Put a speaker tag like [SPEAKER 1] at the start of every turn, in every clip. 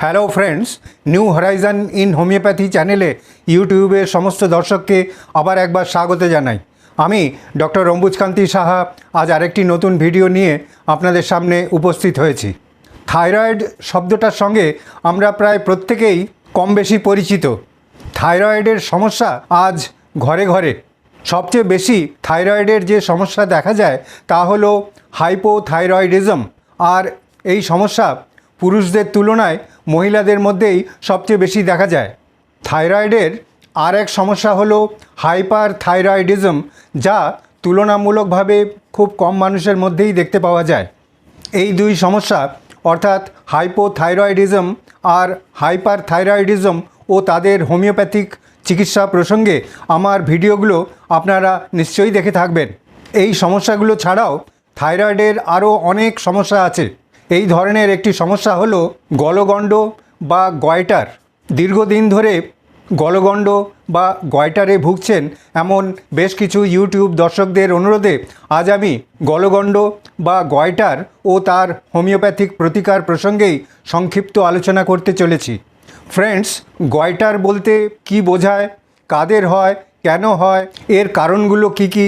[SPEAKER 1] Hello friends, new Horizon in homeopathy চ্যানেলে ইউটিউবের সমস্ত দর্শককে আবার একবার স্বাগত জানাই। আমি ডক্টর অম্বুজকান্তি সাহা আজ আরেকটি নতুন ভিডিও নিয়ে আপনাদের সামনে উপস্থিত হয়েছি। থাইরয়েড শব্দটার সঙ্গে আমরা প্রায় প্রত্যেকেই কম বেশি পরিচিত। থাইরয়েডের সমস্যা আজ ঘরে ঘরে। সবচেয়ে বেশি থাইরয়েডের যে সমস্যা দেখা যায় তা হলো হাইপোথাইরয়েডিজম, আর এই সমস্যা পুরুষদের তুলনায় মহিলাদের মধ্যেই সবচেয়ে বেশি দেখা যায়। থাইরয়েডের আর এক সমস্যা হলো হাইপার থাইরয়েডিজম, যা তুলনামূলকভাবে খুব কম মানুষের মধ্যেই দেখতে পাওয়া যায়। এই দুই সমস্যা অর্থাৎ হাইপোথাইরয়েডিজম আর হাইপার থাইরয়েডিজম ও তাদের হোমিওপ্যাথিক চিকিৎসা প্রসঙ্গে আমার ভিডিওগুলো আপনারা নিশ্চয়ই দেখে থাকবেন। এই সমস্যাগুলো ছাড়াও থাইরয়েডের আরও অনেক সমস্যা আছে। এই ধরনের একটি সমস্যা হলো গলগণ্ড বা গয়টার। দীর্ঘদিন ধরে গলগণ্ড বা গয়টারে ভুগছেন এমন বেশ কিছু ইউটিউব দর্শকদের অনুরোধে আজ আমি গলগণ্ড বা গয়টার ও তার হোমিওপ্যাথিক প্রতিকার প্রসঙ্গেই সংক্ষিপ্ত আলোচনা করতে চলেছি। ফ্রেন্ডস, গয়টার বলতে কি বোঝায়, কাদের হয়, কেন হয়, এর কারণগুলো কি কি,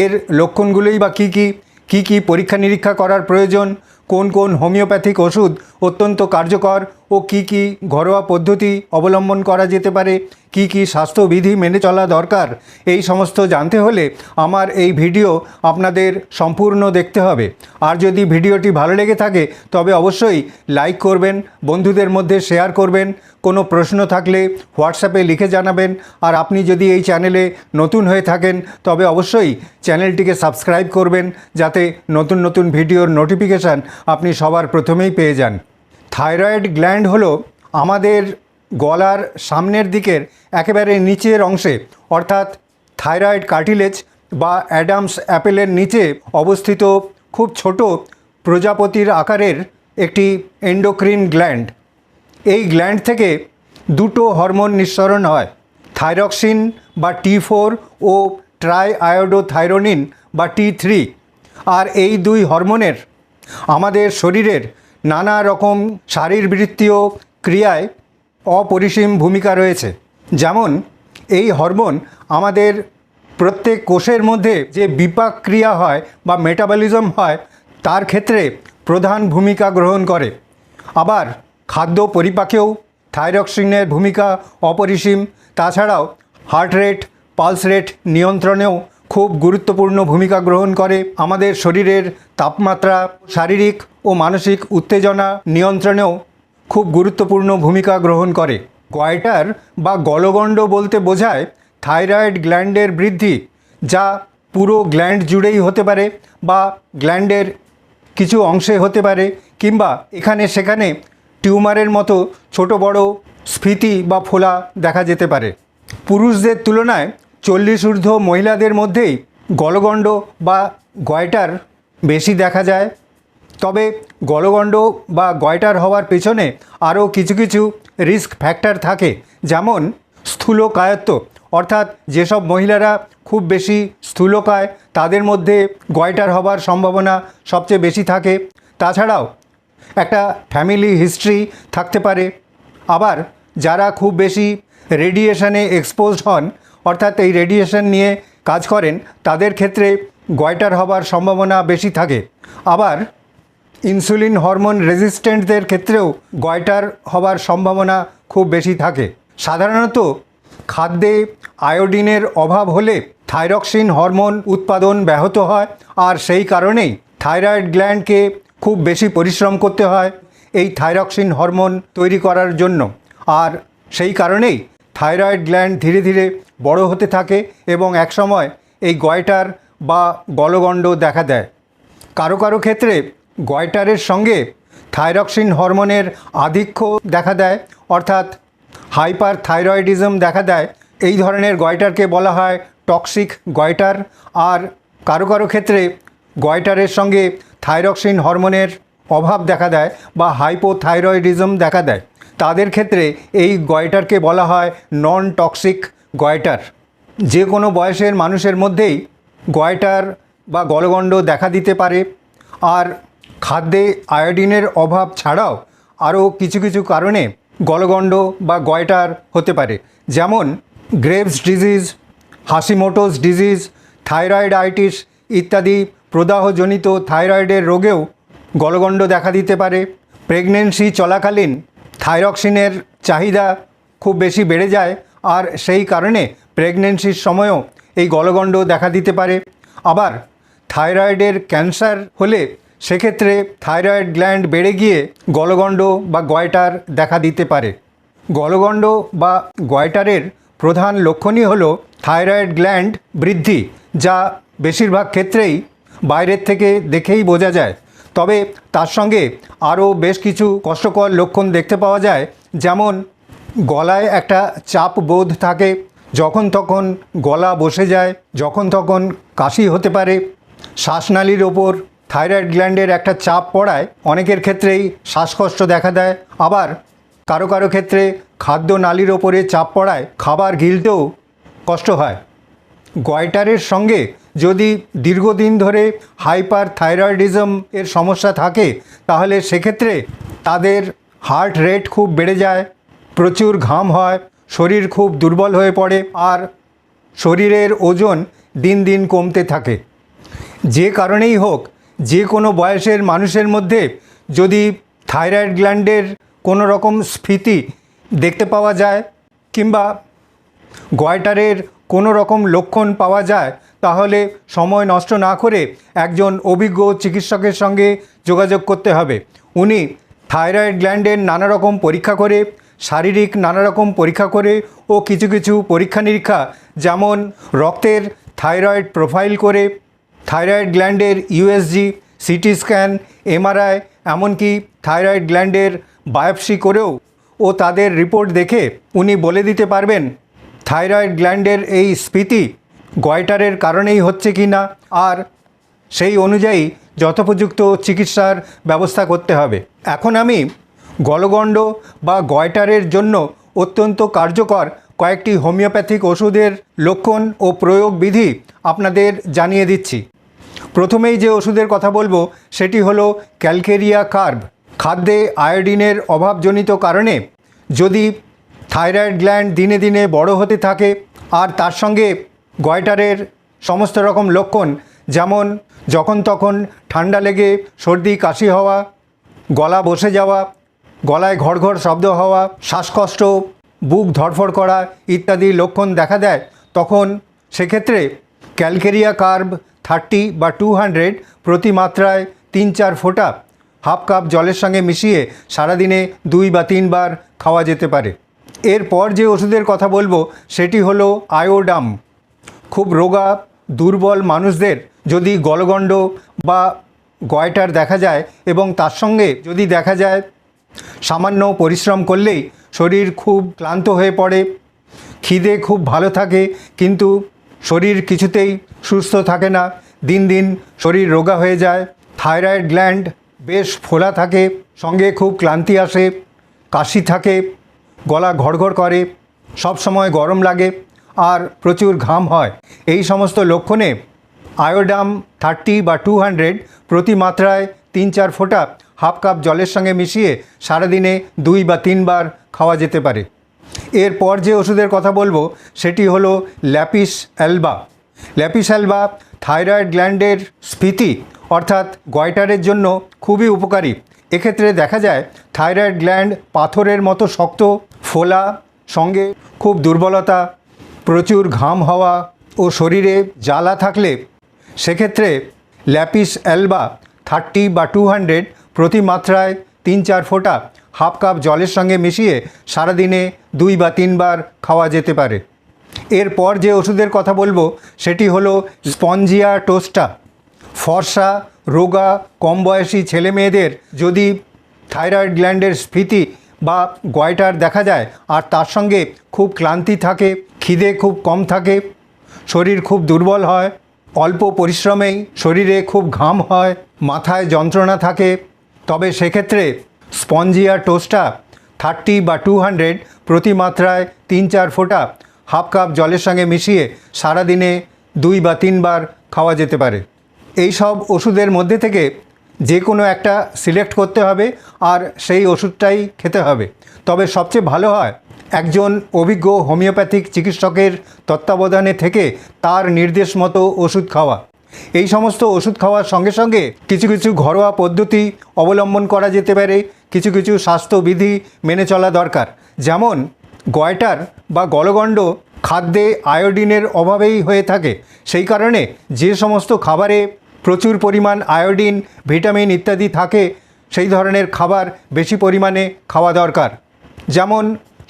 [SPEAKER 1] এর লক্ষণগুলোই বা কী কী পরীক্ষা নিরীক্ষা করার প্রয়োজন, কোন কোন হোমিওপ্যাথিক ওষুধ অত্যন্ত কার্যকর ও কি ঘরোয়া পদ্ধতি অবলম্বন করা যেতে পারে, কি স্বাস্থ্যবিধি মেনে চলা দরকার, এই সমস্ত জানতে হলে আমার এই ভিডিও আপনাদের সম্পূর্ণ দেখতে হবে। আর যদি ভিডিওটি ভালো লেগে থাকে তবে অবশ্যই লাইক করবেন, বন্ধুদের মধ্যে শেয়ার করবেন, কোনো প্রশ্ন থাকলে হোয়াটসঅ্যাপে লিখে জানাবেন। আর আপনি যদি এই চ্যানেলে নতুন হয়ে থাকেন তবে অবশ্যই চ্যানেলটিকে সাবস্ক্রাইব করবেন, যাতে নতুন নতুন ভিডিওর নোটিফিকেশান আপনি সবার প্রথমেই পেয়ে যান। থাইরয়েড গ্ল্যান্ড হলো আমাদের গলার সামনের দিকের একেবারে নিচের অংশে, অর্থাৎ থাইরয়েড কার্টিলেজ বা অ্যাডামস অ্যাপেলের নিচে অবস্থিত খুব ছোট প্রজাপতির আকারের একটি এন্ডোক্রিন গ্ল্যান্ড। এই গ্ল্যান্ড থেকে দুটো হরমোন নিঃসরণ হয়, থাইরক্সিন বা T4 ও ট্রাইআয়োডোথাইরোনিন বা T3। আর এই দুই হরমোনের আমাদের শরীরের নানা রকম শারীরবৃত্তীয় ক্রিয়ায় অপরিসীম ভূমিকা রয়েছে। যেমন এই হরমোন আমাদের প্রত্যেক কোষের মধ্যে যে বিপাক ক্রিয়া হয় বা মেটাবলিজম হয় তার ক্ষেত্রে প্রধান ভূমিকা গ্রহণ করে। আবার খাদ্য পরিপাকেও থাইরক্সিনের ভূমিকা অপরিসীম। তাছাড়াও হার্ট রেট, পালস রেট নিয়ন্ত্রণেও খুব গুরুত্বপূর্ণ ভূমিকা গ্রহণ করে। আমাদের শরীরের তাপমাত্রা, শারীরিক ও মানসিক উত্তেজনা নিয়ন্ত্রণেও খুব গুরুত্বপূর্ণ ভূমিকা গ্রহণ করে। গয়টার বা গলগণ্ড বলতে বোঝায় থাইরয়েড গ্ল্যান্ডের বৃদ্ধি, যা পুরো গ্ল্যান্ড জুড়েই হতে পারে বা গ্ল্যান্ডের কিছু অংশে হতে পারে, কিংবা এখানে সেখানে টিউমারের মতো ছোট বড় স্ফীতি বা ফোলা দেখা যেতে পারে। পুরুষদের তুলনায় 40 ঊর্ধ্ব মহিলাদের মধ্যেই গলগণ্ড বা গয়টার বেশি দেখা যায়। তবে গলগণ্ড বা গয়টার হওয়ার পেছনে আরও কিছু রিস্ক ফ্যাক্টর থাকে, যেমন স্থূলকায়ত্ব, অর্থাৎ যেসব মহিলারা খুব বেশি স্থূলকায় তাদের মধ্যে গয়টার হবার সম্ভাবনা সবচেয়ে বেশি থাকে। তাছাড়াও একটা ফ্যামিলি হিস্ট্রি থাকতে পারে। আবার যারা খুব বেশি রেডিয়েশনে এক্সপোজড হন, অর্থাৎ এই রেডিয়েশন নিয়ে কাজ করেন, তাদের ক্ষেত্রে গয়টার হবার সম্ভাবনা বেশি থাকে। আবার ইনসুলিন হরমোন রেজিস্ট্যান্টদের ক্ষেত্রেও গয়টার হবার সম্ভাবনা খুব বেশি থাকে। সাধারণত খাদ্যে আয়োডিনের অভাব হলে থাইরক্সিন হরমোন উৎপাদন ব্যাহত হয়, আর সেই কারণেই থাইরয়েড গ্ল্যান্ডকে খুব বেশি পরিশ্রম করতে হয় এই থাইরক্সিন হরমোন তৈরি করার জন্য। আর সেই কারণেই থাইরয়েড গ্ল্যান্ড ধীরে ধীরে বড় হতে থাকে এবং একসময় এই গয়টার বা গলগণ্ড দেখা দেয়। কারো কারো ক্ষেত্রে গয়টারের সঙ্গে থাইরক্সিন হরমোনের আধিক্য দেখা দেয়, অর্থাৎ হাইপার থাইরয়েডিজম দেখা দেয়। এই ধরনের গয়টারকে বলা হয় টক্সিক গয়টার। আর কারো কারো ক্ষেত্রে গয়টারের সঙ্গে থাইরক্সিন হরমোনের অভাব দেখা দেয় বা হাইপোথাইরয়েডিজম দেখা দেয়, তাদের ক্ষেত্রে এই গয়টারকে বলা হয় নন টক্সিক গয়টার। যে কোনো বয়সের মানুষের মধ্যেই গয়টার বা গলগণ্ড দেখা দিতে পারে। আর খাদ্যে আয়োডিনের অভাব ছাড়াও আরও কিছু কিছু কারণে গলগণ্ড বা গয়টার হতে পারে, যেমন গ্রেভস ডিজিজ, হাশিমোটোস ডিজিজ, থাইরয়েডাইটিস ইত্যাদি প্রদাহজনিত থাইরয়েডের রোগেও গলগণ্ড দেখা দিতে পারে। প্রেগনেন্সি চলাকালীন থাইরক্সিনের চাহিদা খুব বেশি বেড়ে যায়, আর সেই কারণে প্রেগনেন্সির সময়ও এই গলগণ্ড দেখা দিতে পারে। আবার থাইরয়েডের ক্যান্সার হলে সেক্ষেত্রে থাইরয়েড গ্ল্যান্ড বেড়ে গিয়ে গলগণ্ড বা গয়টার দেখা দিতে পারে। গলগণ্ড বা গয়টারের প্রধান লক্ষণই হলো থাইরয়েড গ্ল্যান্ড বৃদ্ধি, যা বেশিরভাগ ক্ষেত্রেই বাইরের থেকে দেখেই বোঝা যায়। তবে তার সঙ্গে আরও বেশ কিছু কষ্টকর লক্ষণ দেখতে পাওয়া যায়, যেমন গলায় একটা চাপ বোধ থাকে, যখন তখন গলা বসে যায়, যখন তখন কাশি হতে পারে। শ্বাসনালীর ওপর থাইরয়েড গ্ল্যান্ডের একটা চাপ পড়ায় অনেকের ক্ষেত্রেই শ্বাসকষ্ট দেখা দেয়। আবার কারো কারো ক্ষেত্রে খাদ্য নালীর ওপরে চাপ পড়ায় খাবার গিলতেও কষ্ট হয়। গয়টারের সঙ্গে যদি দীর্ঘদিন ধরে হাইপার থাইরয়েডিজম এর সমস্যা থাকে, তাহলে সেক্ষেত্রে তাদের হার্ট রেট খুব বেড়ে যায়, প্রচুর ঘাম হয়, শরীর খুব দুর্বল হয়ে পড়ে, আর শরীরের ওজন দিন দিন কমতে থাকে। যে কারণেই হোক, যে কোনো বয়সের মানুষের মধ্যে যদি থাইরয়েড গ্ল্যান্ডের কোনো রকম স্ফীতি দেখতে পাওয়া যায় কিংবা গয়টারের কোনো রকম লক্ষণ পাওয়া যায়, তাহলে সময় নষ্ট না করে একজন অভিজ্ঞ চিকিৎসকের সঙ্গে যোগাযোগ করতে হবে। উনি থাইরয়েড গ্ল্যান্ডের নানা রকম পরীক্ষা করে, শারীরিক নানা রকম পরীক্ষা করে ও কিছু কিছু পরীক্ষা নিরীক্ষা, যেমন রক্তের থাইরয়েড প্রোফাইল করে, থাইরয়েড গ্ল্যান্ডের ইউএসজি, সিটি স্ক্যান, এমআরআই, এমনকি থাইরয়েড গ্ল্যান্ডের বায়োপসি করেও ও তাদের রিপোর্ট দেখে উনি বলে দিতে পারবেন থাইরয়েড গ্ল্যান্ডের এই স্ফীতি গয়টারের কারণেই হচ্ছে কি না, আর সেই অনুযায়ী যথোপযুক্ত চিকিৎসার ব্যবস্থা করতে হবে। এখন আমি গলগণ্ড বা গয়টারের জন্য অত্যন্ত কার্যকর কয়েকটি হোমিওপ্যাথিক ওষুধের লক্ষণ ও প্রয়োগ বিধি আপনাদের জানিয়ে দিচ্ছি। প্রথমেই যে ওষুধের কথা বলবো সেটি হলো ক্যালকেরিয়া কার্ব। খাদ্যে আয়োডিনের অভাবজনিত কারণে যদি থাইরয়েড গ্ল্যান্ড দিনে দিনে বড় হতে থাকে, আর তার সঙ্গে গয়টারের সমস্ত রকম লক্ষণ, যেমন যখন তখন ঠান্ডা লেগে সর্দি কাশি হওয়া, গলা বসে যাওয়া, গলায় ঘড়ঘড় শব্দ হওয়া, শ্বাসকষ্ট, বুক ধড়ফড় করা ইত্যাদি লক্ষণ দেখা দেয়, তখন সেক্ষেত্রে ক্যালকেরিয়া কার্ব 30 বা 200 প্রতি মাত্রায় 3-4 ফোঁটা হাফ কাপ জলের সঙ্গে মিশিয়ে সারাদিনে 2 বা 3 বার খাওয়া যেতে পারে। এরপর যে ওষুধের কথা বলবো সেটি হলো আয়োডাম। খুব রোগা দুর্বল মানুষদের যদি গলগণ্ড বা গয়টার দেখা যায় এবং তার সঙ্গে যদি দেখা যায় সামান্য পরিশ্রম করলেই শরীর খুব ক্লান্ত হয়ে পড়ে, খিদে খুব ভালো থাকে কিন্তু শরীর কিছুতেই সুস্থ থাকে না, দিন দিন শরীর রোগা হয়ে যায়, থাইরয়েড গ্ল্যান্ড বেশ ফোলা থাকে, সঙ্গে খুব ক্লান্তি আসে, কাশি থাকে, গলা ঘড়ঘড় করে, সব সময় গরম লাগে আর প্রচুর ঘাম হয়, এই সমস্ত লক্ষণে আয়োডাম 30 বা 200 প্রতি মাত্রায় 3-4 ফোঁটা হাফ কাপ জলের সঙ্গে মিশিয়ে সারাদিনে 2 বা 3 বার খাওয়া যেতে পারে। এরপর যে ওষুধের কথা বলবো সেটি হলো Lapis Alba. Lapis Alba thyroid গ্ল্যান্ডের স্ফীতি অর্থাৎ গয়টারের জন্য খুবই উপকারী। এক্ষেত্রে দেখা যায় থাইরয়েড গ্ল্যান্ড পাথরের মতো শক্ত, ফোলা, সঙ্গে খুব দুর্বলতা, প্রচুর ঘাম হওয়া ও শরীরে জ্বালা থাকলে সেক্ষেত্রে ল্যাপিস অ্যালবা 30 বা 200 প্রতি মাত্রায় 3-4 ফোঁটা হাফ কাপ জলের সঙ্গে মিশিয়ে সারাদিনে 2 বা 3 বার খাওয়া যেতে পারে। এরপর যে ওষুধের কথা বলবো সেটি হলো স্পঞ্জিয়া টোস্টা। ফর্সা, রোগা, কম বয়সী ছেলে মেয়েদের যদি থাইরয়েড গ্ল্যান্ডের স্ফীতি বা গয়টার দেখা যায় আর তার সঙ্গে খুব ক্লান্তি থাকে, খিদে খুব কম থাকে, শরীর খুব দুর্বল হয়, অল্প পরিশ্রমেই শরীরে খুব ঘাম হয়, মাথায় যন্ত্রণা থাকে, তবে সেক্ষেত্রে স্পঞ্জিয়া টোস্টা 30 বা 200 প্রতি মাত্রায় 3-4 ফোঁটা হাফ কাপ জলের সঙ্গে মিশিয়ে সারাদিনে 2 বা 3 বার খাওয়া যেতে পারে। এই সব ওষুধের মধ্যে থেকে যে কোনো একটা সিলেক্ট করতে হবে আর সেই ওষুধটাই খেতে হবে। তবে সবচেয়ে ভালো হয় একজন অভিজ্ঞ হোমিওপ্যাথিক চিকিৎসকের তত্ত্বাবধানে থেকে তার নির্দেশ মতো ওষুধ খাওয়া। এই সমস্ত ওষুধ খাওয়ার সঙ্গে সঙ্গে কিছু কিছু ঘরোয়া পদ্ধতি অবলম্বন করা যেতে পারে, কিছু কিছু স্বাস্থ্যবিধি মেনে চলা দরকার। যেমন গয়টার বা গলগণ্ড খাদ্যে আয়োডিনের অভাবেই হয়ে থাকে। সেই কারণে যে সমস্ত খাবারে প্রচুর পরিমাণ আয়োডিন, ভিটামিন ইত্যাদি থাকে সেই ধরনের খাবার বেশি পরিমাণে খাওয়া দরকার। যেমন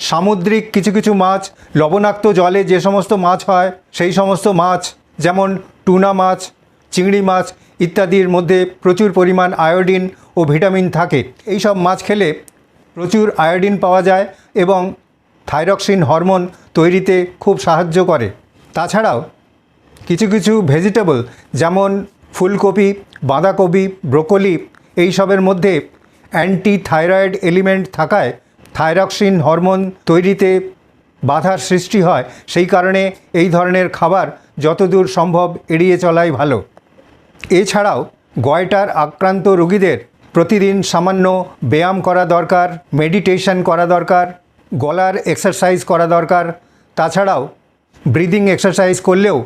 [SPEAKER 1] সামুদ্রিক কিছু কিছু মাছ, লবণাক্ত জলে যে সমস্ত মাছ হয় সেই সমস্ত মাছ, যেমন টুনা মাছ, চিংড়ি মাছ ইত্যাদির মধ্যে প্রচুর পরিমাণ আয়োডিন ও ভিটামিন থাকে। এই সব মাছ খেলে প্রচুর আয়োডিন পাওয়া যায় এবং থাইরক্সিন হরমোন তৈরিতে খুব সাহায্য করে। তাছাড়াও কিছু কিছু ভেজিটেবল যেমন ফুলকপি, বাঁধাকপি, ব্রোকলি এইসবের মধ্যে অ্যান্টি থাইরয়েড এলিমেন্ট থাকায় থাইরক্সিন হরমোন তৈরিতে বাধার সৃষ্টি হয়। সেই কারণে এই ধরনের খাবার যতদূর সম্ভব এড়িয়ে চলাই ভালো। এছাড়াও গয়টার আক্রান্ত রোগীদের প্রতিদিন সামান্য ব্যায়াম করা দরকার, মেডিটেশন করা দরকার, গলার এক্সারসাইজ করা দরকার। তাছাড়াও ব্রিদিং এক্সারসাইজ করলেও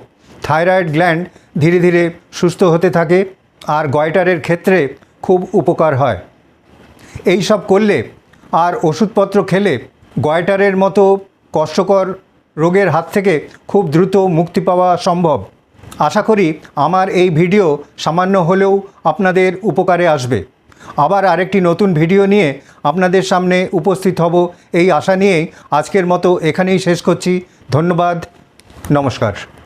[SPEAKER 1] থাইরয়েড গ্ল্যান্ড ধীরে ধীরে সুস্থ হতে থাকে আর গয়টারের ক্ষেত্রে খুব উপকার হয়। এই সব করলে আর ওষুধপত্র খেলে গয়টারের মতো কষ্টকর রোগের হাত থেকে খুব দ্রুত মুক্তি পাওয়া সম্ভব। আশা করি আমার এই ভিডিও সামান্য হলেও আপনাদের উপকারে আসবে। আবার আরেকটি নতুন ভিডিও নিয়ে আপনাদের সামনে উপস্থিত হব এই আশা নিয়েই আজকের মতো এখানেই শেষ করছি। ধন্যবাদ, নমস্কার।